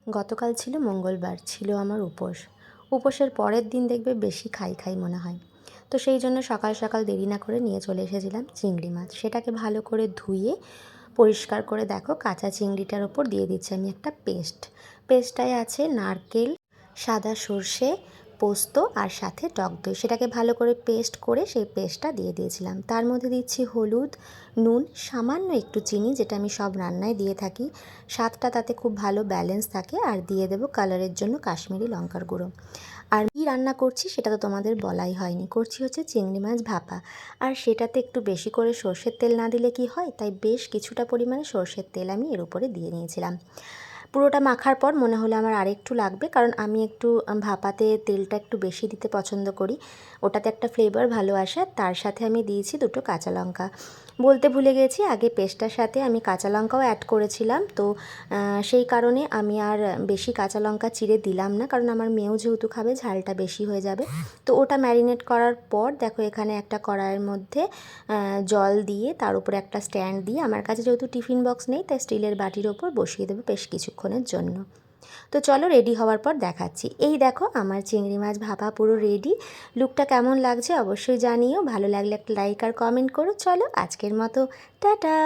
গতকাল ছিল মঙ্গলবার, ছিল আমার উপোস। উপোসের পরের দিন দেখবে বেশি খাই খাই মনে হয়। তো সেই জন্য সকাল সকাল দেরি না করে নিয়ে চলে এসেছিলাম চিংড়ি মাছ। সেটাকে ভালো করে ধুয়ে পরিষ্কার করে দেখো কাঁচা চিংড়িটার ওপর দিয়ে দিচ্ছি আমি একটা পেস্ট। পেস্টটায় আছে নারকেল, সাদা সর্ষে, পোস্ত আর সাথে টক দই। সেটাকে ভালো করে পেস্ট করে সেই পেস্টটা দিয়ে দিয়েছিলাম। তার মধ্যে দিচ্ছি হলুদ, নুন, সামান্য একটু চিনি, যেটা আমি সব রান্নায় দিয়ে থাকি। স্বাদটা তাতে খুব ভালো ব্যালেন্স থাকে। আর দিয়ে দেবো কালারের জন্য কাশ্মীরি লঙ্কার গুঁড়ো। আর কী রান্না করছি সেটা তো তোমাদের বলাই হয়নি। করছি হচ্ছে চিংড়ি মাছ ভাপা। আর সেটাতে একটু বেশি করে সর্ষের তেল না দিলে কি হয়, তাই বেশ কিছুটা পরিমাণে সর্ষের তেল আমি এর উপরে দিয়ে নিয়েছিলাম। পুরোটা মাখার পর মনে হলো আমার আরেকটু লাগবে, কারণ আমি একটু ভাপাতে তেলটা একটু বেশি দিতে পছন্দ করি। ওটাতে একটা ফ্লেভার ভালো আসে। আর তার সাথে আমি দিয়েছি দুটো কাঁচা লঙ্কা। বলতে ভুলে গেছি, আগে পেস্টটার সাথে আমি কাঁচা লঙ্কাও অ্যাড করেছিলাম। তো সেই কারণে আমি আর বেশি কাঁচা লঙ্কা চিড়ে দিলাম না, কারণ আমার মেয়েও যেহেতু খাবে ঝালটা বেশি হয়ে যাবে। তো ওটা ম্যারিনেট করার পর দেখো এখানে একটা কড়াইয়ের মধ্যে জল দিয়ে তার উপরে একটা স্ট্যান্ড দিয়ে, আমার কাছে যেহেতু টিফিন বক্স নেই তাই স্টিলের বাটির ওপর বসিয়ে দেবো বেশ কিছুক্ষণের জন্য। তো চলো রেডি হওয়ার পর দেখাচ্ছি। এই দেখো আমার চিংড়ি মাছ ভাপা পুরো রেডি। লুকটা কেমন লাগছে অবশ্যই জানিও। ভালো লাগলে একটা লাইক আর কমেন্ট করো। চলো আজকের মতো টাটা।